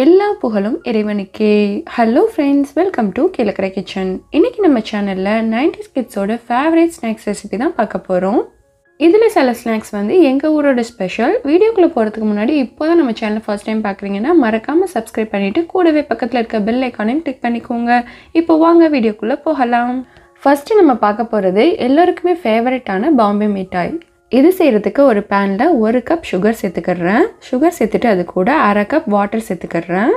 எல்லா புகழும் இறைவனுக்கே. Hello friends, welcome to Kilakarai kitchen. இன்றைக்கி நம்ம சேனலில் 90s கிட்ஸோட ஃபேவரட் ஸ்நாக்ஸ் ரெசிபி தான் பார்க்க போகிறோம். இதில் சில ஸ்நாக்ஸ் வந்து எங்கள் ஊரோட ஸ்பெஷல். வீடியோக்குள்ளே போகிறதுக்கு முன்னாடி இப்போ தான் நம்ம சேனலை ஃபர்ஸ்ட் டைம் பார்க்குறீங்கன்னா மறக்காமல் சப்ஸ்கிரைப் பண்ணிவிட்டு கூடவே பக்கத்தில் இருக்க பெல் ஐக்கானையும் கிளிக் பண்ணிக்கோங்க. இப்போ வாங்க வீடியோக்குள்ளே போகலாம். ஃபஸ்ட்டு நம்ம பார்க்க போகிறது எல்லோருக்குமே ஃபேவரட்டான பாம்பே மிட்டாய். இது செய்கிறதுக்கு ஒரு பேனில் 1 கப் சுகர் சேர்த்துக்கிறேன். சுகர் சேர்த்துட்டு அது கூட 1/2 கப் வாட்டர் சேர்த்துக்கிறேன்.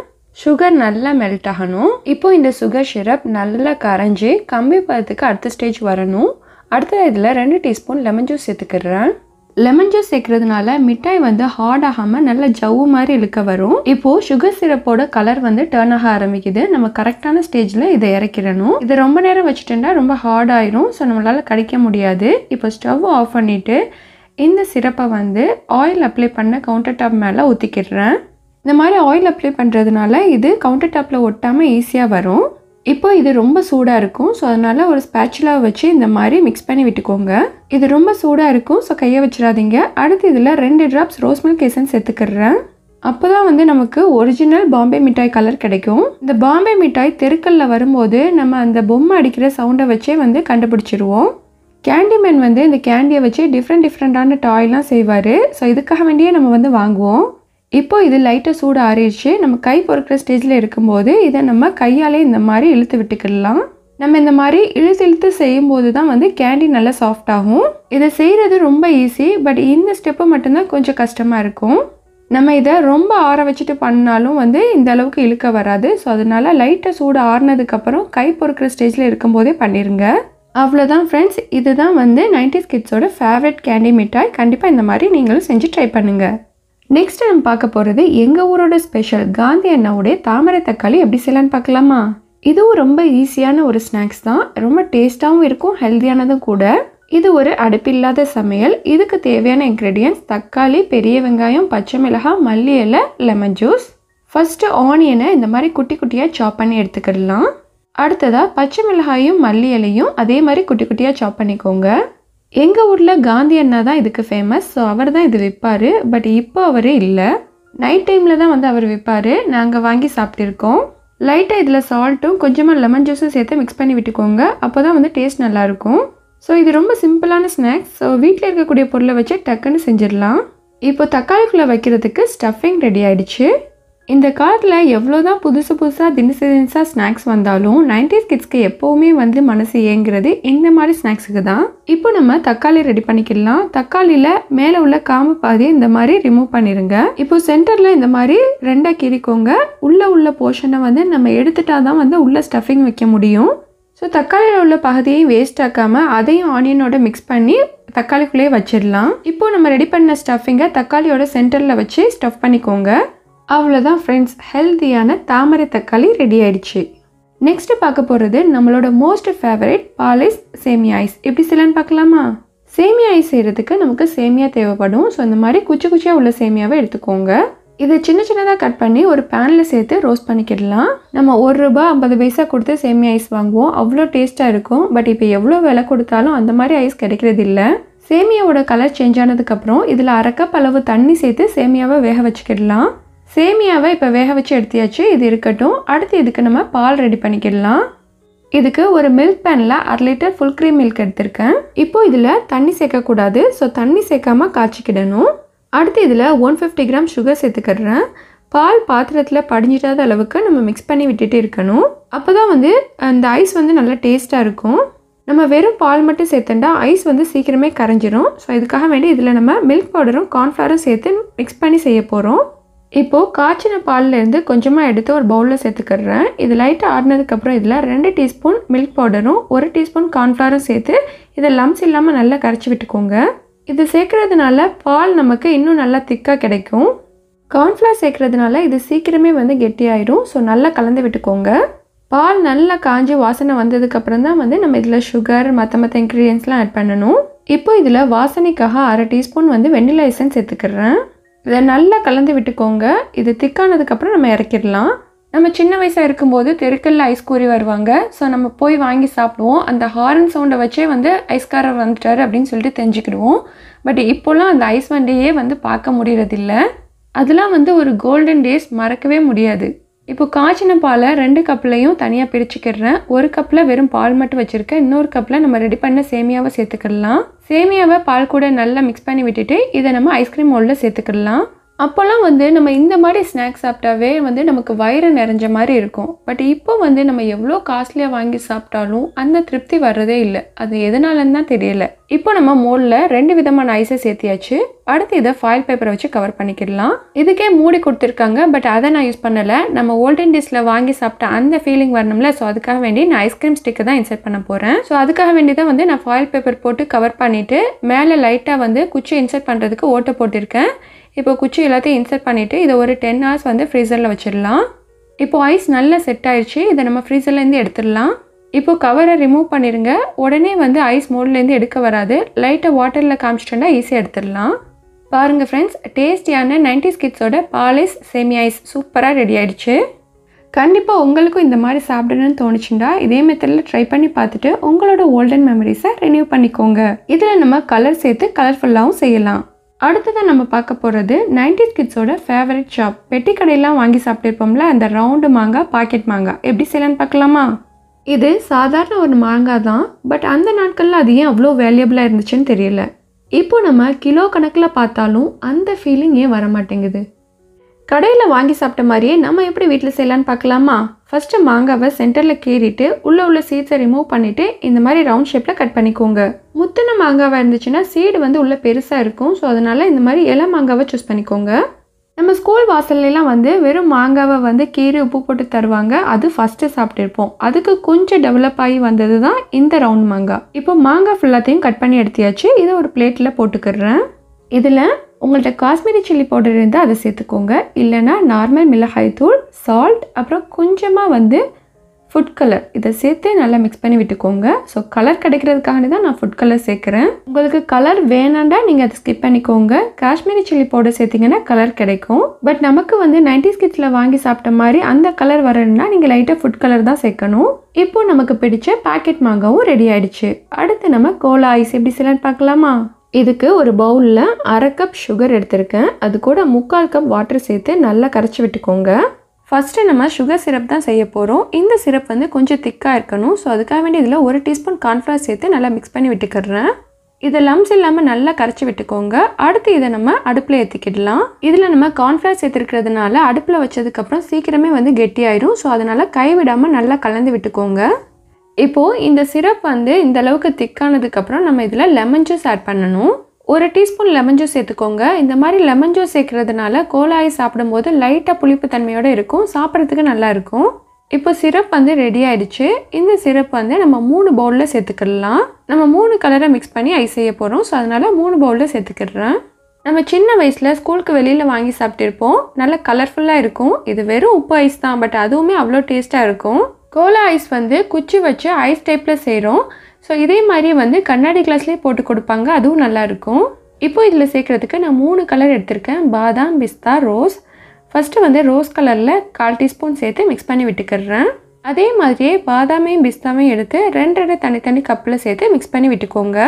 சுகர் நல்லா மெல்ட் ஆகணும். இப்போ இந்த சுகர் சிரப் நல்லா கரைஞ்சி கம்பி பதத்துக்கு அடுத்த ஸ்டேஜ் வரணும். அடுத்த இதில் 2 டீஸ்பூன் லெமன் ஜூஸ் சேர்த்துக்கிறேன். லெமன் ஜூஸ் சேர்க்கறதுனால மிட்டாய் வந்து ஹார்ட் ஆகாமல் நல்ல ஜவ்வு மாதிரி இழுக்க வரும். இப்போது சுகர் சிரப்போட கலர் வந்து டர்ன் ஆக ஆரம்பிக்குது. நம்ம கரெக்டான ஸ்டேஜில் இதை இறக்கிடணும். இது ரொம்ப நேரம் வச்சுட்டோம்னா ரொம்ப ஹார்ட் ஆயிரும். ஸோ நம்மளால் கடிக்க முடியாது. இப்போ ஸ்டவ் ஆஃப் பண்ணிவிட்டு இந்த சிரப்பை வந்து ஆயில் அப்ளை பண்ண கவுண்டர் டாப் மேலே ஊற்றிக்கிடுறேன். இந்த மாதிரி ஆயில் அப்ளை பண்ணுறதுனால இது கவுண்டர் டாப்பில் ஒட்டாமல் ஈஸியாக வரும். இப்போ இது ரொம்ப சூடாக இருக்கும். ஸோ அதனால் ஒரு ஸ்பேச்சுலாவை வச்சு இந்த மாதிரி மிக்ஸ் பண்ணி விட்டுக்கோங்க. இது ரொம்ப சூடாக இருக்கும். ஸோ கையை வச்சிடாதீங்க. அடுத்து இதில் 2 ட்ராப்ஸ் ரோஸ் மில்க் எசன்ஸ் சேர்த்துக்கிறேன். அப்போ தான் வந்து நமக்கு ஒரிஜினல் பாம்பே மிட்டாய் கலர் கிடைக்கும். இந்த பாம்பே மிட்டாய் தெருக்கல்ல வரும்போது நம்ம அந்த பொம்மை அடிக்கிற சவுண்டை வச்சே வந்து கண்டுபிடிச்சிருவோம். கேண்டிமேன் வந்து இந்த கேண்டியை வச்சு டிஃப்ரெண்டான டாய்லாம் செய்வார். ஸோ இதுக்காக வேண்டியே நம்ம வந்து வாங்குவோம். இப்போ இது லைட்டாக சூடு ஆறிடுச்சு. நம்ம கை பொறுக்கிற ஸ்டேஜில் இருக்கும்போது இதை நம்ம கையாலே இந்த மாதிரி இழுத்து விட்டுக்கிடலாம். நம்ம இந்த மாதிரி இழுத்து செய்யும்போது தான் வந்து கேண்டி நல்லா சாஃப்ட் ஆகும். இதை செய்கிறது ரொம்ப ஈஸி. பட் இந்த ஸ்டெப்பு மட்டும்தான் கொஞ்சம் கஷ்டமாக இருக்கும். நம்ம இதை ரொம்ப ஆற வச்சுட்டு பண்ணாலும் வந்து இந்த அளவுக்கு இழுக்க வராது. ஸோ அதனால லைட்டாக சூடு ஆறினதுக்கப்புறம் கை பொறுக்கிற ஸ்டேஜில் இருக்கும்போதே பண்ணிடுங்க. அவ்வளோதான் ஃப்ரெண்ட்ஸ். இதுதான் வந்து 90s கிட்ஸோட ஃபேவரட் கேண்டி மிட்டாய். கண்டிப்பாக இந்த மாதிரி நீங்களும் செஞ்சு ட்ரை பண்ணுங்கள். நெக்ஸ்ட் நம்ம பார்க்க போகிறது எங்கள் ஊரோட ஸ்பெஷல் காந்தி அண்ணாவுடைய தாமரை தக்காளி எப்படி செய்யலான்னு பார்க்கலாமா? இதுவும் ரொம்ப ஈஸியான ஒரு ஸ்நாக்ஸ் தான். ரொம்ப டேஸ்ட்டாகவும் இருக்கும், ஹெல்த்தியானதும் கூட. இது ஒரு அடுப்பில்லாத சமையல். இதுக்கு தேவையான இன்க்ரீடியன்ட்ஸ் தக்காளி, பெரிய வெங்காயம், பச்சை மிளகாய், மல்லி இலை, லெமன் ஜூஸ். ஃபஸ்ட்டு ஆனியனை இந்த மாதிரி குட்டி குட்டியாக சாப் பண்ணி எடுத்துக்கிடலாம். அடுத்ததாக பச்சை மிளகாயும் மல்லி இலையும் அதே மாதிரி குட்டி குட்டியாக சாப் பண்ணிக்கோங்க. எங்கள் ஊரில் காந்தி அண்ணா தான் இதுக்கு ஃபேமஸ். ஸோ அவர் தான் இது விற்பார். பட் இப்போ அவரே இல்லை. நைட் டைமில் தான் வந்து அவர் விற்பார். நாங்கள் வாங்கி சாப்பிட்டுருக்கோம். லைட்டாக இதில் சால்ட்டும் கொஞ்சமாக லெமன் ஜூஸும் சேர்த்து மிக்ஸ் பண்ணி விட்டுக்கோங்க. அப்போ தான் வந்து டேஸ்ட் நல்லாயிருக்கும். ஸோ இது ரொம்ப சிம்பிளான ஸ்நாக்ஸ். ஸோ வீட்டில் இருக்கக்கூடிய பொருளை வச்சு டக்குன்னு செஞ்சிடலாம். இப்போ தக்காளிக்குள்ளே வைக்கிறதுக்கு ஸ்டஃபிங் ரெடி ஆகிடுச்சு. இந்த காலத்தில் எவ்வளோ தான் புதுசாக தினசா ஸ்நாக்ஸ் வந்தாலும் 90s கிட்ஸ்க்கு எப்போவுமே வந்து மனசு ஏங்குறது இந்த மாதிரி ஸ்நாக்ஸுக்கு தான். இப்போ நம்ம தக்காளி ரெடி பண்ணிக்கலாம். தக்காளியில் மேலே உள்ள காம்பு பாதியை இந்த மாதிரி ரிமூவ் பண்ணிடுங்க. இப்போ சென்டரில் இந்த மாதிரி 2ஆக கீறிக்கோங்க. உள்ள போர்ஷனை வந்து நம்ம எடுத்துட்டா தான் வந்து உள்ள ஸ்டஃபிங் வைக்க முடியும். ஸோ தக்காளியில் உள்ள பகுதியை வேஸ்ட் ஆக்காமல் அதையும் ஆனியனோட மிக்ஸ் பண்ணி தக்காளிக்குள்ளேயே வச்சிடலாம். இப்போ நம்ம ரெடி பண்ண ஸ்டஃபிங்கை தக்காளியோட சென்டரில் வச்சு ஸ்டஃப் பண்ணிக்கோங்க. அவ்வளோதான் ஃப்ரெண்ட்ஸ், ஹெல்த்தியான தாமரை தக்காளி ரெடி ஆயிடுச்சு. நெக்ஸ்ட்டு பார்க்க போகிறது நம்மளோட மோஸ்ட் ஃபேவரட் பாலிஸ் சேமியா ஐஸ். எப்படி செய்யலான்னு பார்க்கலாமா? சேமியா ஐஸ் செய்கிறதுக்கு நமக்கு சேமியா தேவைப்படும். ஸோ இந்த மாதிரி குச்சியாக உள்ள சேமியாவை எடுத்துக்கோங்க. இதை சின்னதாக கட் பண்ணி ஒரு பேனில் சேர்த்து ரோஸ்ட் பண்ணிக்கிடலாம். நம்ம ₹1.50 கொடுத்து சேமியா ஐஸ் வாங்குவோம். அவ்வளோ டேஸ்ட்டாக இருக்கும். பட் இப்போ எவ்வளோ விலை கொடுத்தாலும் அந்த மாதிரி ஐஸ் கிடைக்கிறது இல்லை. சேமியாவோட கலர் சேஞ்ச் ஆனதுக்கப்புறம் இதில் 1/2 கப் அளவு தண்ணி சேர்த்து சேமியாவை வேக வச்சுக்கிடலாம். சேமியாவை இப்போ வேக வச்சு எடுத்தியாச்சு. இது இருக்கட்டும். அடுத்து இதுக்கு நம்ம பால் ரெடி பண்ணிக்கிடலாம். இதுக்கு ஒரு மில்க் பேனில் 1/2 லிட்டர் ஃபுல் க்ரீம் மில்க் எடுத்திருக்கேன். இப்போ இதில் தண்ணி சேர்க்கக்கூடாது. ஸோ தண்ணி சேர்க்காமல் காய்ச்சிக்கிடணும். அடுத்து இதில் 150 கிராம் சுகர் சேர்த்துக்கிறேன். பால் பாத்திரத்தில் படிஞ்சிடாத அளவுக்கு நம்ம மிக்ஸ் பண்ணி விட்டுட்டு இருக்கணும். அப்போ தான் வந்து அந்த ஐஸ் வந்து நல்லா டேஸ்ட்டாக இருக்கும். நம்ம வெறும் பால் மட்டும் சேர்த்துட்டா ஐஸ் வந்து சீக்கிரமே கரைஞ்சிரும். ஸோ இதுக்காக வேண்டி இதில் நம்ம மில்க் பவுடரும் கார்ன்ஃப்ளவரும் சேர்த்து மிக்ஸ் பண்ணி செய்ய போகிறோம். இப்போது காய்ச்சின பால்லேருந்து கொஞ்சமாக எடுத்து ஒரு பவுலில் சேர்த்துக்கிறேன். இது லைட்டாக ஆடினதுக்கப்புறம் இதில் 2 டீஸ்பூன் மில்க் பவுடரும் 1 டீஸ்பூன் கார்ன்ஃப்ளவரும் சேர்த்து இதை லம்ஸ் இல்லாமல் நல்லா கரைச்சி விட்டுக்கோங்க. இது சேர்க்குறதுனால பால் நமக்கு இன்னும் நல்லா திக்காக கிடைக்கும். கார்ன்ஃப்ளவர் சேர்க்குறதுனால இது சீக்கிரமே வந்து கெட்டியாயிடும். ஸோ நல்லா கலந்து விட்டுக்கோங்க. பால் நல்லா காஞ்சி வாசனை வந்ததுக்கப்புறம் தான் வந்து நம்ம இதில் சுகர் மற்ற இன்க்ரீடியன்ஸ்லாம் ஆட் பண்ணணும். இப்போ இதில் வாசனைக்காக 1/2 டீஸ்பூன் வந்து வெண்ணிலா எசன்ஸ் சேர்த்துக்கிறேன். இதை நல்லா கலந்து விட்டுக்கோங்க. இது திக்கானதுக்கப்புறம் நம்ம இறக்கிடலாம். நம்ம சின்ன வயசாக இருக்கும்போது தெருக்கல்ல ஐஸ் கூறி வருவாங்க. ஸோ நம்ம போய் வாங்கி சாப்பிடுவோம். அந்த ஹாரன் சவுண்டை வச்சே வந்து ஐஸ்காரர் வந்துட்டார் அப்படின்னு சொல்லிட்டு தெரிஞ்சுக்கிடுவோம். பட் இப்போலாம் அந்த ஐஸ் வண்டியே வந்து பார்க்க முடியறதில்ல. அதெல்லாம் வந்து ஒரு கோல்டன் டேஸ் மறக்கவே முடியாது. இப்போ காய்ச்சின பாலை 2 கப்லையும் தனியாக பிரிச்சுக்கிடுறேன். ஒரு கப்பில் வெறும் பால் மட்டும் வச்சுருக்கேன். இன்னொரு கப்பில் நம்ம ரெடி பண்ண சேமியாவை சேர்த்துக்கிடலாம். சேமியாவை பால் கூட நல்லா மிக்ஸ் பண்ணி விட்டுட்டு இதை நம்ம ஐஸ்கிரீம் மோல்டில் சேர்த்துக்கிடலாம். அப்போல்லாம் வந்து நம்ம இந்த மாதிரி ஸ்நாக்ஸ் சாப்பிட்டாவே வந்து நமக்கு வயிறு நிறைஞ்ச மாதிரி இருக்கும். பட் இப்போ வந்து நம்ம எவ்வளோ காஸ்ட்லியாக வாங்கி சாப்பிட்டாலும் அந்த திருப்தி வர்றதே இல்லை. அது எதனாலன்னு தான் தெரியல. இப்போ நம்ம மோல்டில் 2 விதமான ஐஸை சேர்த்தியாச்சு. அடுத்து இதை ஃபாயில் பேப்பரை வச்சு கவர் பண்ணிக்கிடலாம். இதுக்கே மூடி கொடுத்துருக்காங்க, பட் அதை நான் யூஸ் பண்ணலை. நம்ம ஓல்டன் டேஸில் வாங்கி சாப்பிட்ட அந்த ஃபீலிங் வரணும்ல, ஸோ அதுக்காக வேண்டி நான் ஐஸ்கிரீம் ஸ்டிக்கை தான் இன்சர்ட் பண்ண போகிறேன். ஸோ அதுக்காக வேண்டி தான் வந்து நான் ஃபாயில் பேப்பர் போட்டு கவர் பண்ணிவிட்டு மேலே லைட்டாக வந்து குச்சி இன்சர்ட் பண்ணுறதுக்கு ஓட்டை போட்டிருக்கேன். இப்போ குச்சி எல்லாத்தையும் இன்சர்ட் பண்ணிவிட்டு இதை ஒரு 10 hours வந்து ஃப்ரீசரில் வச்சிடலாம். இப்போ ஐஸ் நல்லா செட் ஆயிடுச்சு. இதை நம்ம ஃப்ரீசர்லேருந்து எடுத்துடலாம். இப்போ கவரை ரிமூவ் பண்ணிடுங்க. உடனே வந்து ஐஸ் மோல்ட்லேருந்து எடுக்க வராது. லைட்டாக வாட்டரில் காமிச்சிட்டோன்னா ஈஸியாக எடுத்துடலாம். பாருங்கள் ஃப்ரெண்ட்ஸ், டேஸ்டியான 90s கிட்ஸோட பாலிஸ் சேமியா ஐஸ் சூப்பராக ரெடி ஆகிடுச்சு. கண்டிப்பாக உங்களுக்கும் இந்த மாதிரி சாப்பிடணும்னு தோணுச்சுண்டா இதே மெத்தடில் ட்ரை பண்ணி பார்த்துட்டு உங்களோட ஓல்டன் மெமரிஸை ரினியூ பண்ணிக்கோங்க. இதில் நம்ம கலர் சேர்த்து கலர்ஃபுல்லாகவும் செய்யலாம். அடுத்ததான் நம்ம பார்க்க போகிறது 90s கிட்ஸோட ஃபேவரட் ஷாப். பெட்டி கடையெல்லாம் வாங்கி சாப்பிட்டுருப்போம்ல, அந்த ரவுண்டு மாங்காய், பாக்கெட் மாங்காய் எப்படி செய்யலான்னு பார்க்கலாமா? இது சாதாரண ஒரு மாங்காய் தான், பட் அந்த நாட்களில் அது ஏன் அவ்வளோ வேல்யூபிளாக இருந்துச்சுன்னு தெரியல. இப்போ நம்ம கிலோ கணக்கில் பார்த்தாலும் அந்த ஃபீலிங் ஏன் வர மாட்டேங்குது? கடையில் வாங்கி சாப்பிட்ட மாதிரியே நம்ம எப்படி வீட்டில் செய்யலான்னு பார்க்கலாமா? ஃபஸ்ட்டு மாங்காவை சென்டரில் கீறிட்டு உள்ள சீட்ஸை ரிமூவ் பண்ணிவிட்டு இந்த மாதிரி ரவுண்ட் ஷேப்பில் கட் பண்ணிக்கோங்க. முத்தின மாங்காவாக இருந்துச்சுன்னா சீடு வந்து உள்ளே பெருசாக இருக்கும். ஸோ அதனால் இந்த மாதிரி இலை மாங்காவை சூஸ் பண்ணிக்கோங்க. நம்ம ஸ்கூல் வாசல்லாம் வந்து வெறும் மாங்காவை வந்து கீறி உப்பு போட்டு தருவாங்க. அது ஃபஸ்ட்டு சாப்பிட்டுருப்போம். அதுக்கு கொஞ்சம் டெவலப் ஆகி வந்தது தான் இந்த ரவுண்ட் மாங்காய். இப்போ மாங்காய் ஃபுல்லாத்தையும் கட் பண்ணி எடுத்தியாச்சு. இதை ஒரு பிளேட்டில் போட்டுக்கிறேன். இதில் உங்கள்கிட்ட காஷ்மீரி சில்லி பவுடர் இருந்தால் அதை சேர்த்துக்கோங்க. இல்லைனா நார்மல் மிளகாய் தூள், சால்ட், அப்புறம் கொஞ்சமாக வந்து ஃபுட் கலர் இதை சேர்த்து நல்லா மிக்ஸ் பண்ணி விட்டுக்கோங்க. ஸோ கலர் கிடைக்கிறதுக்காக தான் நான் ஃபுட் கலர் சேர்க்குறேன். உங்களுக்கு கலர் வேணாண்டா நீங்கள் அதை ஸ்கிப் பண்ணிக்கோங்க. காஷ்மீரி சில்லி பவுடர் சேர்த்திங்கன்னா கலர் கிடைக்கும். பட் நமக்கு வந்து 90s கிட்ஸில் வாங்கி சாப்பிட்ட மாதிரி அந்த கலர் வரணும்னா நீங்கள் லைட்டாக ஃபுட் கலர் தான் சேர்க்கணும். இப்போ நமக்கு பிடிச்ச பாக்கெட் மாங்காவும் ரெடி ஆகிடுச்சு. அடுத்து நம்ம கோலா ஐஸ் எப்படி செய்யலான்னு பார்க்கலாமா? இதுக்கு ஒரு பவுலில் 1/2 கப் சுகர் எடுத்திருக்கேன். அது கூட 3/4 கப் வாட்டர் சேர்த்து நல்லா கரைச்சி விட்டுக்கோங்க. ஃபஸ்ட்டு நம்ம சுகர் சிரப் தான் செய்ய போகிறோம். இந்த சிரப் வந்து கொஞ்சம் திக்காக இருக்கணும். ஸோ அதுக்காக வேண்டி இதில் 1 டீஸ்பூன் கார்ன்ஃப்ளவர் சேர்த்து நல்லா மிக்ஸ் பண்ணி விட்டுக்கிறேன். இதை லம்ஸ் இல்லாமல் நல்லா கரைச்சி விட்டுக்கோங்க. அடுத்து இதை நம்ம அடுப்பில் ஏற்றிக்கிடலாம். இதில் நம்ம கார்ன்ஃப்ளவர் சேர்த்துருக்கிறதுனால அடுப்பில் வச்சதுக்கப்புறம் சீக்கிரமே வந்து கெட்டியாயிடும். ஸோ அதனால் கைவிடாமல் நல்லா கலந்து விட்டுக்கோங்க. இப்போது இந்த சிரப் வந்து இந்த அளவுக்கு திக்கானதுக்கப்புறம் நம்ம இதில் லெமன் ஜூஸ் ஆட் பண்ணணும். 1 டீஸ்பூன் லெமன் ஜூஸ் சேர்த்துக்கோங்க. இந்த மாதிரி லெமன் ஜூஸ் சேர்க்கறதுனால கோலா ஐஸ் சாப்பிடும்போது லைட்டாக புளிப்பு தன்மையோடு இருக்கும். சாப்பிட்றதுக்கு நல்லா இருக்கும். இப்போ சிரப் வந்து ரெடி ஆகிடுச்சு. இந்த சிரப் வந்து நம்ம 3 பவுலில் சேர்த்துக்கிடலாம். நம்ம 3 கலரை மிக்ஸ் பண்ணி ஐஸ் செய்ய போகிறோம். ஸோ அதனால் 3 பவுலில் சேர்த்துக்கிடுறேன். நம்ம சின்ன வயசில் ஸ்கூலுக்கு வெளியில் வாங்கி சாப்பிட்டுருப்போம். நல்லா கலர்ஃபுல்லாக இருக்கும். இது வெறும் உப்பு ஐஸ் தான், பட் அதுவுமே அவ்வளோ டேஸ்ட்டாக இருக்கும். கோலா ஐஸ் வந்து குச்சி வச்சு ஐஸ் டைப்பில் செய்கிறோம். ஸோ இதே மாதிரி வந்து கண்ணாடி கிளாஸ்லேயே போட்டு கொடுப்பாங்க. அதுவும் நல்லாயிருக்கும். இப்போ இதில் சேர்க்குறதுக்கு நான் 3 கலர் எடுத்திருக்கேன். பாதாம், பிஸ்தா, ரோஸ். ஃபஸ்ட்டு வந்து ரோஸ் கலரில் 1/4 டீஸ்பூன் சேர்த்து மிக்ஸ் பண்ணி விட்டுக்கிறேன். அதே மாதிரியே பாதாமையும் பிஸ்தாவையும் எடுத்து 2 தனித்தனி கப்பில் சேர்த்து மிக்ஸ் பண்ணி விட்டுக்கோங்க.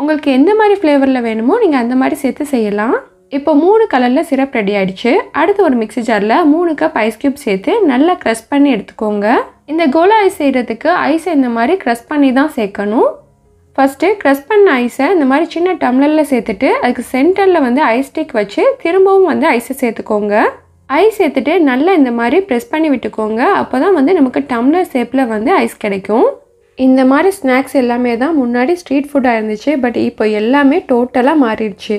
உங்களுக்கு எந்த மாதிரி ஃப்ளேவரில் வேணுமோ நீங்கள் அந்த மாதிரி சேர்த்து செய்யலாம். இப்போ 3 கலரில் சிரப் ரெடி ஆகிடுச்சு. அடுத்து ஒரு மிக்ஸி ஜாரில் 3 கப் ஐஸ் க்யூப் சேர்த்து நல்லா க்ரஷ் பண்ணி எடுத்துக்கோங்க. இந்த கோலா ஐஸ் செய்கிறதுக்கு ஐஸை இந்த மாதிரி க்ரஷ் பண்ணி தான் சேர்க்கணும். ஃபஸ்ட்டு க்ரஷ் பண்ண ஐஸை இந்த மாதிரி சின்ன டம்ளரில் சேர்த்துட்டு அதுக்கு சென்டரில் வந்து ஐஸ் ஸ்டிக் வச்சு திரும்பவும் வந்து ஐஸை சேர்த்துக்கோங்க. ஐஸ் சேர்த்துட்டு நல்லா இந்த மாதிரி ப்ரெஸ் பண்ணி விட்டுக்கோங்க. அப்போ தான் வந்து நமக்கு டம்ளர் ஷேப்பில் வந்து ஐஸ் கிடைக்கும். இந்த மாதிரி ஸ்நாக்ஸ் எல்லாமே தான் முன்னாடி ஸ்ட்ரீட் ஃபுட்டாக இருந்துச்சு. பட் இப்போ எல்லாமே டோட்டலாக மாறிடுச்சு.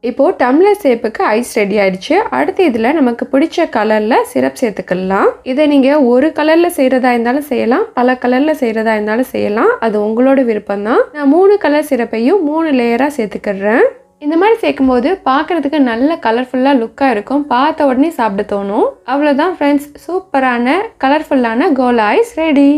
இப்போது டம்ளர் ஷேப்புக்கு ஐஸ் ரெடி ஆகிடுச்சு. அடுத்து இதில் நமக்கு பிடிச்ச கலரில் சிரப் சேர்த்துக்கலாம். இதை நீங்கள் ஒரு கலரில் செய்கிறதா இருந்தாலும் செய்யலாம், பல கலரில் செய்கிறதா இருந்தாலும் செய்யலாம். அது உங்களோட விருப்பம்தான். நான் 3 கலர் சிரப்பையும் 3 லேயராக சேர்த்துக்கிறேன். இந்த மாதிரி சேர்க்கும்போது பார்க்குறதுக்கு நல்ல கலர்ஃபுல்லாக லுக்காக இருக்கும். பார்த்த உடனே சாப்பிட தோணும். அவ்வளோதான் ஃப்ரெண்ட்ஸ், சூப்பரான கலர்ஃபுல்லான கோலா ஐஸ் ரெடி.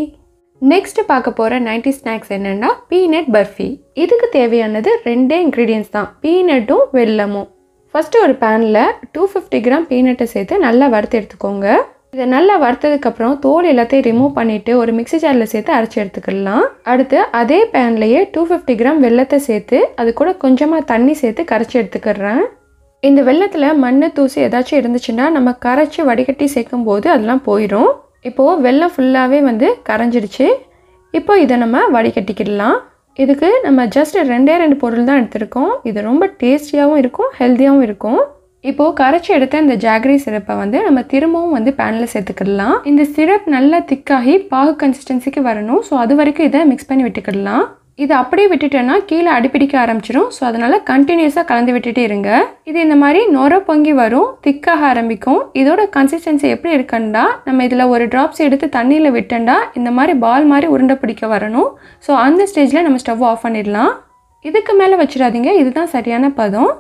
நெக்ஸ்ட் பார்க்க போகிற 90s ஸ்நாக்ஸ் என்னென்னா பீனட் பர்ஃபி. இதுக்கு தேவையானது 2 இன்க்ரீடியன்ஸ் தான், பீனட்டும் வெல்லமும். ஃபஸ்ட்டு ஒரு பேனில் 250 கிராம் பீனட்டை சேர்த்து நல்லா வறுத்து எடுத்துக்கோங்க. இதை நல்லா வறுத்ததுக்கப்புறம் தோல் எல்லாத்தையும் ரிமூவ் பண்ணிவிட்டு ஒரு மிக்ஸி ஜாரில் சேர்த்து அரைச்சி எடுத்துக்கலாம். அடுத்து அதே பேன்லேயே 250 கிராம் வெல்லத்தை சேர்த்து அது கூட கொஞ்சமாக தண்ணி சேர்த்து கரைச்சி எடுத்துக்கிறேன். இந்த வெல்லத்தில் மண் தூசி ஏதாச்சும் இருந்துச்சுன்னா நம்ம கரைச்சி வடிகட்டி சேர்க்கும் போது அதெல்லாம் போயிடும். இப்போது வெல்லம் ஃபுல்லாகவே வந்து கரைஞ்சிடுச்சு. இப்போ இதை நம்ம வடிகட்டிக்கிடலாம். இதுக்கு நம்ம ஜஸ்ட் 2 பொருள் தான் எடுத்திருக்கோம். இது ரொம்ப டேஸ்டியாகவும் இருக்கும், ஹெல்த்தியாகவும் இருக்கும். இப்போது கரைச்சி எடுத்த இந்த ஜாகரி சிரப்பை வந்து நம்ம திரும்பவும் வந்து பேனில் சேர்த்துக்கிடலாம். இந்த சிரப் நல்லா திக்காகி பாகு கன்சிஸ்டன்சிக்கு வரணும். ஸோ அது வரைக்கும் இதை மிக்ஸ் பண்ணி விட்டுக்கிடலாம். இதை அப்படியே விட்டுட்டேன்னா கீழே அடிப்பிடிக்க ஆரம்பிச்சிடும். ஸோ அதனால் கண்டினியூஸாக கலந்து விட்டுட்டே இருங்க. இது இந்த மாதிரி நொர பொங்கி வரும், திக்காக ஆரம்பிக்கும். இதோட கன்சிஸ்டன்சி எப்படி இருக்குன்னா, நம்ம இதில் ஒரு ட்ராப்ஸ் எடுத்து தண்ணியில் விட்டேன்டா இந்த மாதிரி பால் மாதிரி உருண்டை பிடிக்க வரணும். ஸோ அந்த ஸ்டேஜில் நம்ம ஸ்டவ் ஆஃப் பண்ணிடலாம். இதுக்கு மேலே வச்சிடாதீங்க, இதுதான் சரியான பதம்.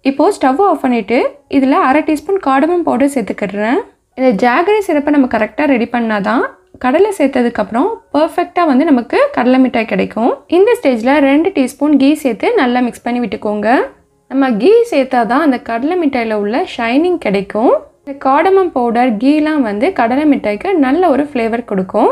இப்போது ஸ்டவ் ஆஃப் பண்ணிவிட்டு இதில் 1/2 டீஸ்பூன் கார்டமம் பவுடர் சேர்த்துக்கிடுறேன். இந்த ஜாகரி சிரப்பை நம்ம கரெக்டாக ரெடி பண்ணால் தான் கடலை சேர்த்ததுக்கப்புறம் பர்ஃபெக்டாக வந்து நமக்கு கடலை மிட்டாய் கிடைக்கும். இந்த ஸ்டேஜில் 2 டீஸ்பூன் கீ சேர்த்து நல்லா மிக்ஸ் பண்ணி விட்டுக்கோங்க. நம்ம கீ சேர்த்தா தான் அந்த கடலை மிட்டாயில் உள்ள ஷைனிங் கிடைக்கும். இந்த கார்டமம் பவுடர் கீலாம் வந்து கடலை மிட்டாய்க்கு நல்ல ஒரு ஃப்ளேவர் கொடுக்கும்.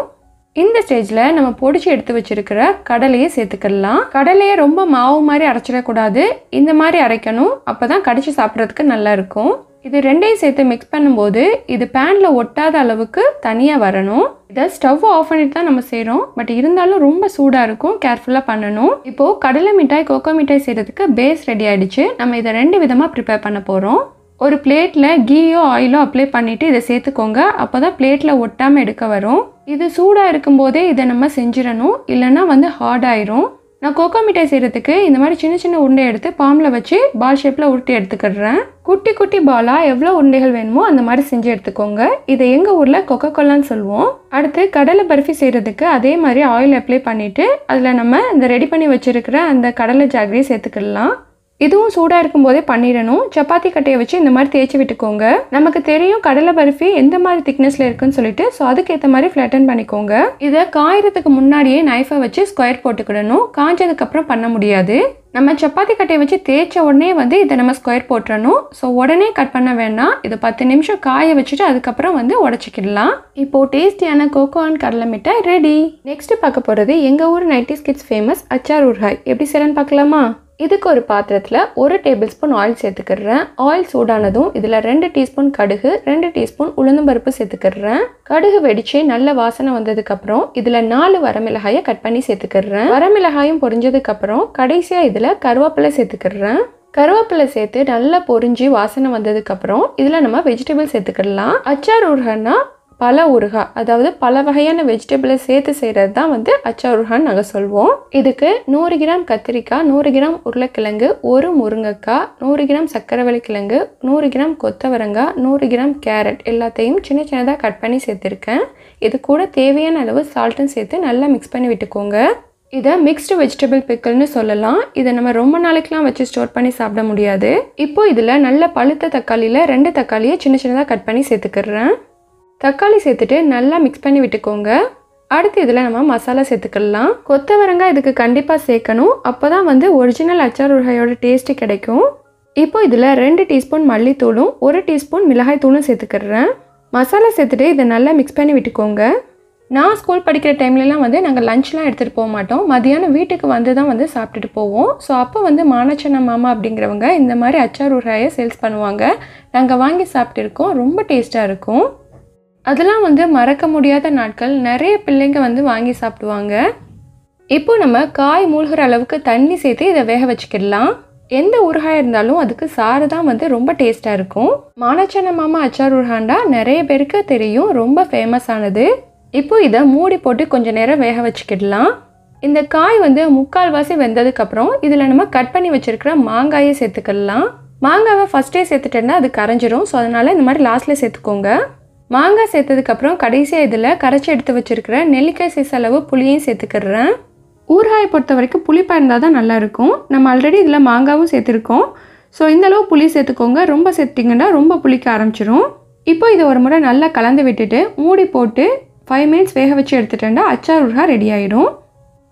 இந்த ஸ்டேஜில் நம்ம பொடிச்சு எடுத்து வச்சிருக்கிற கடலையை சேர்த்துக்கலாம். கடலையை ரொம்ப மாவு மாதிரி அரைச்சிடக்கூடாது, இந்த மாதிரி அரைக்கணும். அப்போ தான் கடிச்சு சாப்பிட்றதுக்கு நல்லா இருக்கும். இது ரெண்டையும் சேர்த்து மிக்ஸ் பண்ணும்போது இது பேனில் ஒட்டாத அளவுக்கு தனியாக வரணும். இதை ஸ்டவ் ஆஃப் பண்ணிட்டு தான் நம்ம செய்கிறோம், பட் இருந்தாலும் ரொம்ப சூடாக இருக்கும், கேர்ஃபுல்லாக பண்ணணும். இப்போது கடலை மிட்டாய் கோகோ மிட்டாய் செய்கிறதுக்கு பேஸ் ரெடி ஆகிடுச்சு. நம்ம இதை 2 விதமாக ப்ரிப்பேர் பண்ண போகிறோம். ஒரு பிளேட்டில் கீயோ ஆயிலோ அப்ளை பண்ணிவிட்டு இதை சேர்த்துக்கோங்க. அப்போ தான் பிளேட்டில் ஒட்டாமல் எடுக்க வரும். இது சூடாக இருக்கும்போதே இதை நம்ம செஞ்சிடணும், இல்லைன்னா வந்து ஹார்ட் ஆயிரும். நான் கோகோ மிட்டாய் செய்கிறதுக்கு இந்த மாதிரி சின்ன சின்ன உருண்டை எடுத்து பாமில் வச்சு பால் ஷேப்பில் உருட்டி எடுத்துக்கிடுறேன். குட்டி குட்டி பாலாக எவ்வளோ உருண்டைகள் வேணுமோ அந்த மாதிரி செஞ்சு எடுத்துக்கோங்க. இதை எங்கள் ஊரில் கொக்கோ கோலான்னு சொல்லுவோம். அடுத்து கடலை பர்ஃபி செய்கிறதுக்கு அதே மாதிரி ஆயில் அப்ளை பண்ணிவிட்டு அதில் நம்ம இந்த ரெடி பண்ணி வச்சுருக்கிற அந்த கடலை ஜாகரியை சேர்த்துக்கிடலாம். இதுவும் சூடாக இருக்கும் போதே பண்ணிடணும். சப்பாத்தி கட்டையை வச்சு இந்த மாதிரி தேய்ச்சி விட்டுக்கோங்க. நமக்கு தெரியும் கடலை பர்ஃபி எந்த மாதிரி திக்னஸில் இருக்குன்னு சொல்லிட்டு, ஸோ அதுக்கேற்ற மாதிரி ஃப்ளட்டன் பண்ணிக்கோங்க. இதை காயறதுக்கு முன்னாடியே நைஃபை வச்சு ஸ்கொயர் போட்டுக்கிடணும். காஞ்சதுக்கப்புறம் பண்ண முடியாது. நம்ம சப்பாத்தி கட்டையை வச்சு தேய்ச்ச உடனே வந்து இதை நம்ம ஸ்கொயர் போட்டுறணும். ஸோ உடனே கட் பண்ண வேண்டாம். இது 10 நிமிஷம் காய வச்சுட்டு அதுக்கப்புறம் வந்து உடச்சிக்கிடலாம். இப்போது டேஸ்டியான கோகோ அண்ட் கடலை மிட்டாய் ரெடி. நெக்ஸ்ட் பார்க்க போகிறது எங்கள் ஊர் 90s கிட்ஸ் ஃபேமஸ் அச்சார் ஊறுகாய். எப்படி செய்யலான்னு பார்க்கலாமா? இதுக்கு ஒரு பாத்திரத்தில் 1 டேபிள் ஸ்பூன் ஆயில் சேர்த்துக்கிறேன். ஆயில் சூடானதும் இதில் 2 டீஸ்பூன் கடுகு, 2 டீஸ்பூன் உளுந்தம்பருப்பு சேர்த்துக்கிறேன். கடுகு வெடிச்சு நல்ல வாசனை வந்ததுக்கப்புறம் இதில் 4 வரமிளகாயை கட் பண்ணி சேர்த்துக்கிறேன். வரமிளகாயும் பொரிஞ்சதுக்கப்புறம் கடைசியாக இதில் கருவேப்பிலை சேர்த்துக்கிறேன். கருவேப்பிலை சேர்த்து நல்லா பொரிஞ்சு வாசனை வந்ததுக்கப்புறம் இதில் நம்ம வெஜிடபிள் சேர்த்துக்கிடலாம். அச்சார் ஊறுகாய்னா பல ஊறுகாய், அதாவது பல வகையான வெஜிடபிளை சேர்த்து செய்கிறது தான் வந்து அச்சார் ஊறுகாய்னு நாங்கள் சொல்வோம். இதுக்கு 100 கிராம் கத்திரிக்காய், 100 கிராம் உருளைக்கிழங்கு, 1 முருங்கைக்காய், 100 கிராம் சக்கரவள்ளி கிழங்கு, 100 கிராம் கொத்தவரங்காய், 100 கிராம் கேரட் எல்லாத்தையும் சின்ன சின்னதாக கட் பண்ணி சேர்த்துருக்கேன். இது கூட தேவையான அளவு சால்ட்டும் சேர்த்து நல்லா மிக்ஸ் பண்ணி விட்டுக்கோங்க. இதை மிக்ஸ்டு வெஜிடபிள் பிக்கிள்னு சொல்லலாம். இதை நம்ம ரொம்ப நாளைக்கெலாம் வச்சு ஸ்டோர் பண்ணி சாப்பிட முடியாது. இப்போ இதில் நல்ல பழுத்த தக்காளியில் 2 தக்காளியை சின்ன சின்னதாக கட் பண்ணி சேர்த்துக்கிறேன். தக்காளி சேர்த்துட்டு நல்லா மிக்ஸ் பண்ணி விட்டுக்கோங்க. அடுத்து இதில் நம்ம மசாலா சேர்த்துக்கலாம். கொத்தவரங்காய் இதுக்கு கண்டிப்பாக சேர்க்கணும், அப்போ தான் வந்து ஒரிஜினல் அச்சார் ஊறுகாயோட டேஸ்ட்டு கிடைக்கும். இப்போ இதில் 2 டீஸ்பூன் மல்லித்தூளும் 1 டீஸ்பூன் மிளகாய் தூளும் சேர்த்துக்கிறேன். மசாலா சேர்த்துட்டு இதை நல்லா மிக்ஸ் பண்ணி விட்டுக்கோங்க. நான் ஸ்கூல் படிக்கிற டைம்லலாம் வந்து நாங்கள் லஞ்ச்லாம் எடுத்துகிட்டு போக மாட்டோம். மதியானம் வீட்டுக்கு வந்து தான் வந்து சாப்பிட்டுட்டு போவோம். ஸோ அப்போ வந்து மானச்சன மாமா அப்படிங்கிறவங்க இந்த மாதிரி அச்சார் ஊறுகாயை சேல்ஸ் பண்ணுவாங்க. நாங்கள் வாங்கி சாப்பிட்டுருக்கோம். ரொம்ப டேஸ்ட்டாக இருக்கும். அதெல்லாம் வந்து மறக்க முடியாத நாட்கள். நிறைய பிள்ளைங்க வந்து வாங்கி சாப்பிடுவாங்க. இப்போ நம்ம காய் மூழ்கிற அளவுக்கு தண்ணி சேர்த்து இதை வேக வச்சுக்கிடலாம். எந்த ஊறுகாய் இருந்தாலும் அதுக்கு சாறு தான் வந்து ரொம்ப டேஸ்ட்டாக இருக்கும். மானச்சன மாமா அச்சார் ஊறுகாண்டா நிறைய பேருக்கு தெரியும், ரொம்ப ஃபேமஸ் ஆனது. இப்போ இதை மூடி போட்டு கொஞ்சம் நேரம் வேக வச்சுக்கிடலாம். இந்த காய் வந்து 3/4 வெந்ததுக்கப்புறம் இதில் நம்ம கட் பண்ணி வச்சுருக்கிற மாங்காயை சேர்த்துக்கிடலாம். மாங்காவை ஃபஸ்ட்டே சேர்த்துட்டேன்னா அது கரைஞ்சிரும். ஸோ அதனால் இந்த மாதிரி லாஸ்ட்டில் சேர்த்துக்கோங்க. மாங்காய் சேர்த்ததுக்கப்புறம் கடைசியாக இதில் கரைச்சி எடுத்து வச்சுருக்கிற நெல்லிக்காய் சைஸ் அளவு புளியையும் சேர்த்துக்கிறேன். ஊறுகாயை பொறுத்த வரைக்கும் புளிப்பாக இருந்தால் தான் நல்லாயிருக்கும். நம்ம ஆல்ரெடி இதில் மாங்காவும் சேர்த்துருக்கோம். ஸோ இந்தளவு புளி சேர்த்துக்கோங்க. ரொம்ப சேர்த்திங்கன்னா ரொம்ப புளிக்க ஆரம்பிச்சிரும். இப்போ இதை ஒரு முறை நல்லா கலந்து விட்டுட்டு மூடி போட்டு 5 மினிட்ஸ் வேக வச்சு எடுத்துட்டேன்னா அச்சார் ஊறுகாய் ரெடி ஆகிடும்.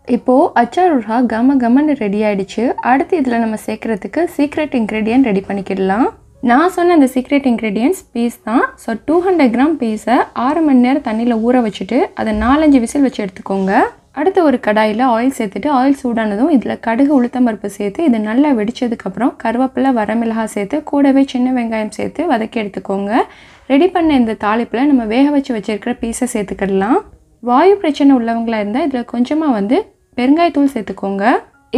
இப்போது அச்சார் ஊறுகாய் கமன்னு ரெடி ஆகிடுச்சு. அடுத்து இதில் நம்ம சேர்க்குறதுக்கு சீக்ரெட் இன்க்ரீடியன்ட் ரெடி பண்ணிக்கிடலாம். நான் சொன்ன அந்த சீக்ரெட் இன்க்ரீடியன்ட்ஸ் பீஸ் தான். ஸோ 200 கிராம் பீஸை 6 மணி நேரம் தண்ணியில் ஊற வச்சுட்டு அதை 4-5 விசில் வச்சு எடுத்துக்கோங்க. அடுத்து ஒரு கடாயில் ஆயில் சேர்த்துட்டு ஆயில் சூடானதும் இதில் கடுகு உளுத்தம்பருப்பு சேர்த்து இது நல்லா வெடிச்சதுக்கப்புறம் கருவேப்பிலை வரமிளகாய் சேர்த்து கூடவே சின்ன வெங்காயம் சேர்த்து வதக்கி எடுத்துக்கோங்க. ரெடி பண்ண இந்த தாளிப்பில் நம்ம வேக வச்சிருக்கிற பீஸை சேர்த்துக்கிடலாம். வாயு பிரச்சனை உள்ளவங்களாக இருந்தால் இதில் கொஞ்சமாக பெருங்காயத்தூள் சேர்த்துக்கோங்க.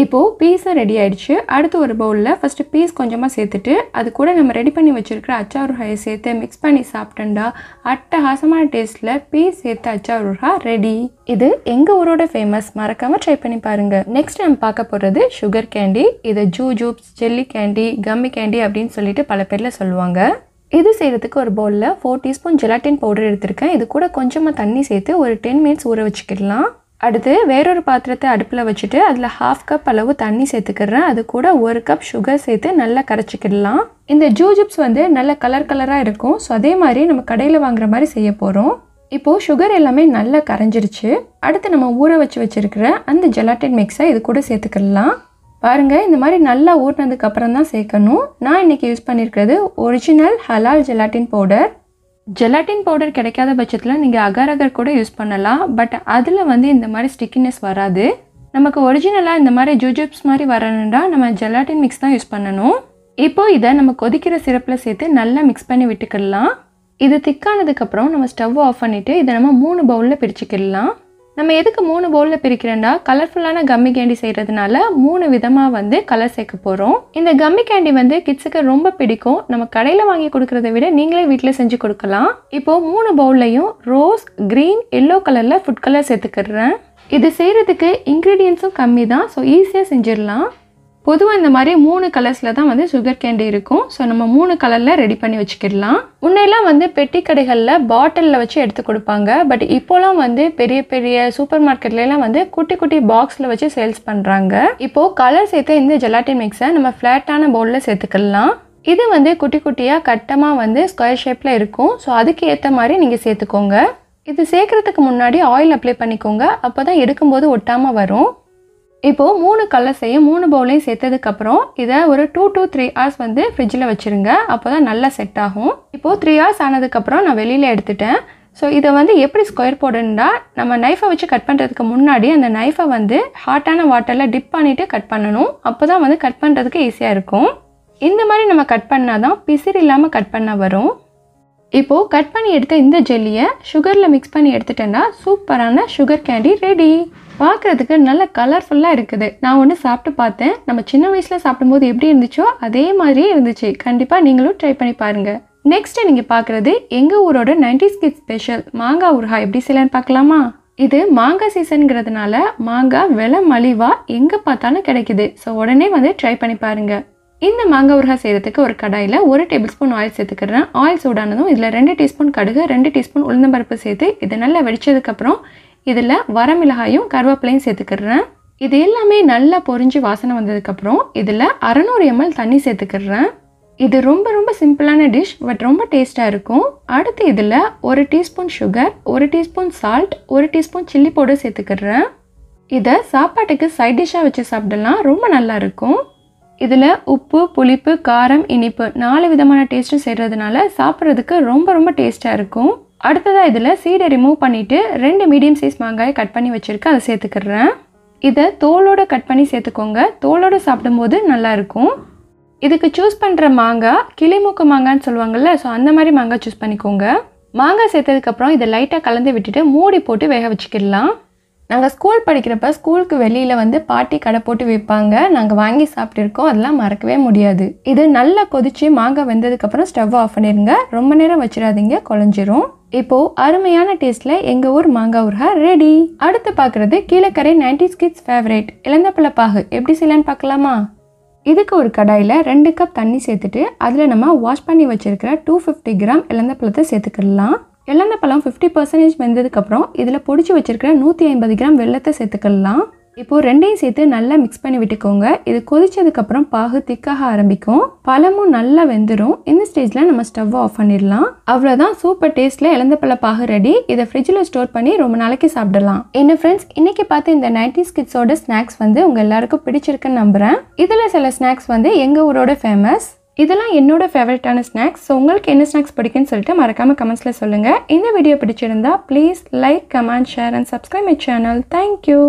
இப்போது பீஸை ரெடி ஆகிடுச்சு. அடுத்து ஒரு பவுலில் ஃபஸ்ட்டு பீஸ் கொஞ்சமாக சேர்த்துட்டு அது கூட நம்ம ரெடி பண்ணி வச்சுருக்கிற அச்சார் ஊறுகாயை சேர்த்து மிக்ஸ் பண்ணி சாப்பிட்டோம்டா அட்டகாசமான டேஸ்ட்டில் பீஸ் சேர்த்து அச்சார் ஊறுகாய் ரெடி. இது எங்கள் ஊரோட ஃபேமஸ், மறக்காமல் ட்ரை பண்ணி பாருங்கள். நெக்ஸ்ட் நம்ம பார்க்க போகிறது சுகர் கேண்டி. இது ஜூப்ஸ், ஜெல்லி கேண்டி, கம்மி கேண்டி அப்படின்னு சொல்லிட்டு பல பேரில் சொல்லுவாங்க. இது செய்கிறதுக்கு ஒரு பவுலில் 4 டீஸ்பூன் ஜெலாட்டின் பவுடர் எடுத்திருக்கேன். இது கூட கொஞ்சமாக தண்ணி சேர்த்து ஒரு 10 மினிட்ஸ் ஊற வச்சுக்கிடலாம். அடுத்து வேறொரு பாத்திரத்தை அடுப்பில் வச்சுட்டு அதில் 1/2 கப் அளவு தண்ணி சேர்த்துக்கிறேன். அது கூட 1 கப் சுகர் சேர்த்து நல்லா கரைச்சிக்கிடலாம். இந்த ஜூப்ஸ் நல்ல கலராக இருக்கும். ஸோ அதே மாதிரி நம்ம கடையில் வாங்குற மாதிரி செய்ய போகிறோம். இப்போது சுகர் எல்லாமே நல்லா கரைஞ்சிருச்சு. அடுத்து நம்ம ஊற வச்சுருக்கிற அந்த ஜெலாட்டின் மிக்ஸை இது கூட சேர்த்துக்கிடலாம். பாருங்கள், இந்த மாதிரி நல்லா ஊறினதுக்கப்புறம் தான் சேர்க்கணும். நான் இன்றைக்கி யூஸ் பண்ணியிருக்கிறது ஒரிஜினல் ஹலால் ஜெலாட்டின் பவுடர். ஜெலாட்டின் பவுடர் கிடைக்காத பட்சத்தில் நீங்கள் அகர் அகர் கூட யூஸ் பண்ணலாம். பட் அதில் இந்த மாதிரி ஸ்டிக்கினஸ் வராது. நமக்கு ஒரிஜினலாக இந்த மாதிரி ஜூப்ஸ் மாதிரி வரணுன்னா நம்ம ஜெலாட்டின் மிக்ஸ் தான் யூஸ் பண்ணணும். இப்போது இதை நம்ம கொதிக்கிற சிரப்பில் சேர்த்து நல்லா மிக்ஸ் பண்ணி விட்டுக்கிடலாம். இது திக்கானதுக்கப்புறம் நம்ம ஸ்டவ் ஆஃப் பண்ணிவிட்டு இதை நம்ம 3 பவுலில் பிரிச்சுக்கிடலாம். நம்ம எதுக்கு 3 பவுலில் பிரிக்கிறேன்னா கலர்ஃபுல்லான கம்மி கேண்டி செய்கிறதுனால 3 விதமாக கலர் சேர்க்க போகிறோம். இந்த கம்மி கேண்டி கிட்ஸுக்கு ரொம்ப பிடிக்கும். நம்ம கடையில் வாங்கி கொடுக்குறத விட நீங்களே வீட்டில் செஞ்சு கொடுக்கலாம். இப்போது 3 பவுல்லையும் ரோஸ், க்ரீன், எல்லோ கலரில் ஃபுட் கலர் சேர்த்துக்கிறேன். இது செய்கிறதுக்கு இன்க்ரீடியன்ஸும் கம்மி தான். ஸோ ஈஸியாக செஞ்சிடலாம். பொதுவாக இந்த மாதிரி 3 கலர்ஸில் தான் சுகர் கேண்டி இருக்கும். ஸோ நம்ம 3 கலரில் ரெடி பண்ணி வச்சுக்கிடலாம். முன்னெல்லாம் பெட்டி கடைகளில் பாட்டிலில் வச்சு எடுத்து கொடுப்பாங்க. பட் இப்போலாம் பெரிய பெரிய சூப்பர் மார்க்கெட்லாம் குட்டி குட்டி பாக்ஸில் வச்சு சேல்ஸ் பண்ணுறாங்க. இப்போது கலர் சேர்த்து இந்த ஜெலாட்டின் மிக்ஸை நம்ம ஃப்ளாட்டான பவுலில் சேர்த்துக்கலாம். இது குட்டி குட்டியாக கட்டமாக ஸ்கொயர் ஷேப்பில் இருக்கும். ஸோ அதுக்கு ஏற்ற மாதிரி நீங்கள் சேர்த்துக்கோங்க. இது சேர்க்குறதுக்கு முன்னாடி ஆயில் அப்ளை பண்ணிக்கோங்க. அப்போ தான் எடுக்கும்போது ஒட்டாமல் வரும். இப்போது 3 கலர்ஸையும் 3 பவுலையும் சேர்த்ததுக்கப்புறம் இதை ஒரு 2 to 3 hours ஃப்ரிட்ஜில் வச்சுருங்க. அப்போ தான் நல்லா செட் ஆகும். இப்போது 3 hours ஆனதுக்கப்புறம் நான் வெளியில் எடுத்துட்டேன். ஸோ இதை எப்படி ஸ்கொயர் போடணுன்னா நம்ம நைஃபை வச்சு கட் பண்ணுறதுக்கு முன்னாடி அந்த நைஃபை ஹாட்டான வாட்டரில் டிப் பண்ணிவிட்டு கட் பண்ணணும். அப்போ தான் கட் பண்ணுறதுக்கு ஈஸியாக இருக்கும். இந்த மாதிரி நம்ம கட் பண்ணால் தான் பிசிறு இல்லாமல் கட் பண்ண வரும். இப்போது கட் பண்ணி எடுத்த இந்த ஜெல்லியை சுகரில் மிக்ஸ் பண்ணி எடுத்துட்டேன்னா சூப்பரான சுகர் கேண்டி ரெடி. பார்க்குறதுக்கு நல்ல கலர்ஃபுல்லாக இருக்குது. நான் ஒன்று சாப்பிட்டு பார்த்தேன். நம்ம சின்ன வயசில் சாப்பிடும்போது எப்படி இருந்துச்சோ அதே மாதிரியே இருந்துச்சு. கண்டிப்பாக நீங்களும் ட்ரை பண்ணி பாருங்கள். நெக்ஸ்ட்டு நீங்கள் பார்க்குறது எங்கள் ஊரோட 90s கிட்ஸ் ஸ்பெஷல் மாங்காய் ஊறுகாய் எப்படி செய்யலான்னு பார்க்கலாமா? இது மாங்காய் சீசனுங்கிறதுனால மாங்காய் விலை மலிவாக எங்கே பார்த்தாலும் கிடைக்குது. ஸோ உடனே ட்ரை பண்ணி பாருங்கள். இந்த மாங்காய் ஊறுகாய் செய்கிறதுக்கு ஒரு கடாயில் 1 டேபிள் ஸ்பூன் ஆயில் சேர்த்துக்கிறேன். ஆயில் சூடானதும் இதில் 2 டீஸ்பூன் கடுகு, 2 டீஸ்பூன் உளுந்தம்பருப்பு சேர்த்து இது நல்லா வெடிச்சதுக்கப்புறம் இதில் வரமிளகாயும் கருவேப்பிலையும் சேர்த்துக்கிறேன். இது எல்லாமே நல்லா பொரிஞ்சு வாசனை வந்ததுக்கப்புறம் இதில் 600 ml தண்ணி சேர்த்துக்கிறேன். இது ரொம்ப ரொம்ப சிம்பிளான டிஷ், பட் ரொம்ப டேஸ்ட்டாக இருக்கும். அடுத்து இதில் 1 teaspoon sugar, 1 teaspoon salt, 1 teaspoon chilli powder சேர்த்துக்கிறேன். இதை சாப்பாட்டுக்கு சைட் டிஷ்ஷாக வச்சு சாப்பிடலாம், ரொம்ப நல்லா இருக்கும். இதில் உப்பு, புளிப்பு, காரம், இனிப்பு 4 விதமான டேஸ்ட்டும் செய்கிறதுனால சாப்பிட்றதுக்கு ரொம்ப ரொம்ப டேஸ்ட்டாக இருக்கும். அடுத்ததாக இதில் சீடை ரிமூவ் பண்ணிவிட்டு 2 மீடியம் சைஸ் மாங்காயை கட் பண்ணி வச்சுருக்கேன், அதை சேர்த்துக்கிறேன். இதை தோலோடு கட் பண்ணி சேர்த்துக்கோங்க. தோலோடு சாப்பிடும்போது நல்லாயிருக்கும். இதுக்கு சூஸ் பண்ணுற மாங்காய் கிளிமூக்கு மாங்கான்னு சொல்லுவாங்கள்ல, ஸோ அந்த மாதிரி மாங்காய் சூஸ் பண்ணிக்கோங்க. மாங்காய் சேர்த்ததுக்கப்புறம் இதை லைட்டாக கலந்து விட்டுட்டு மூடி போட்டு வேக வச்சுக்கிடலாம். நாங்கள் ஸ்கூல் படிக்கிறப்ப ஸ்கூலுக்கு வெளியில் பாட்டி கடை போட்டு வைப்பாங்க. நாங்கள் வாங்கி சாப்பிட்டுருக்கோம். அதெல்லாம் மறக்கவே முடியாது. இது நல்லா கொதித்து மாங்காய் வெந்ததுக்கப்புறம் ஸ்டவ் ஆஃப் பண்ணிடுங்க. ரொம்ப நேரம் வச்சிடாதீங்க, குழஞ்சிரும். இப்போது அருமையான டேஸ்ட்டில் எங்கள் ஊர் மாங்காய் ஊறுகாய் ரெடி. அடுத்து பார்க்குறது கீழக்கரை 90s கிட்ஸ் ஃபேவரேட் இளந்தப்பழ பாகு எப்படி செய்யலான்னு பார்க்கலாமா? இதுக்கு ஒரு கடாயில் 2 கப் தண்ணி சேர்த்துட்டு அதில் நம்ம வாஷ் பண்ணி வச்சுருக்கிற 250 கிராம் இளந்தப்பழத்தை சேர்த்துக்கிடலாம். இளந்தப்பழம் 50% வெந்ததுக்கப்புறம் இதில் பொடிச்சு வச்சுருக்கிற 150 கிராம் வெல்லத்தை சேர்த்துக்கலாம். இப்போது ரெண்டையும் சேர்த்து நல்லா மிக்ஸ் பண்ணி விட்டுக்கோங்க. இது கொதிச்சதுக்கப்புறம் பாகு திக்காக ஆரம்பிக்கும். பழமும் நல்லா வெந்துடும். இந்த ஸ்டேஜில் நம்ம ஸ்டவ் ஆஃப் பண்ணிடலாம். அவ்வளோதான், சூப்பர் டேஸ்ட்டில் இளந்தப்பழ பாகு ரெடி. இதை ஃப்ரிட்ஜில் ஸ்டோர் பண்ணி ரொம்ப நாளைக்கு சாப்பிடலாம். என்ன ஃப்ரெண்ட்ஸ், இன்றைக்கி பார்த்து இந்த 90s கிட்ஸோட ஸ்நாக்ஸ் உங்கள் எல்லாருக்கும் பிடிச்சிருக்குன்னு நம்புகிறேன். இதில் சில ஸ்நாக்ஸ் எங்கள் ஊரோட ஃபேமஸ். இதெல்லாம் என்னோட ஃபேவரட்டான ஸ்நாக்ஸ். ஸோ உங்களுக்கு என்ன ஸ்நாக்ஸ் பிடிக்குன்னு சொல்லிட்டு மறக்காமல் கமெண்ட்ஸில் சொல்லுங்கள். இந்த வீடியோ பிடிச்சிருந்தா please like, comment, share and subscribe my channel. Thank you.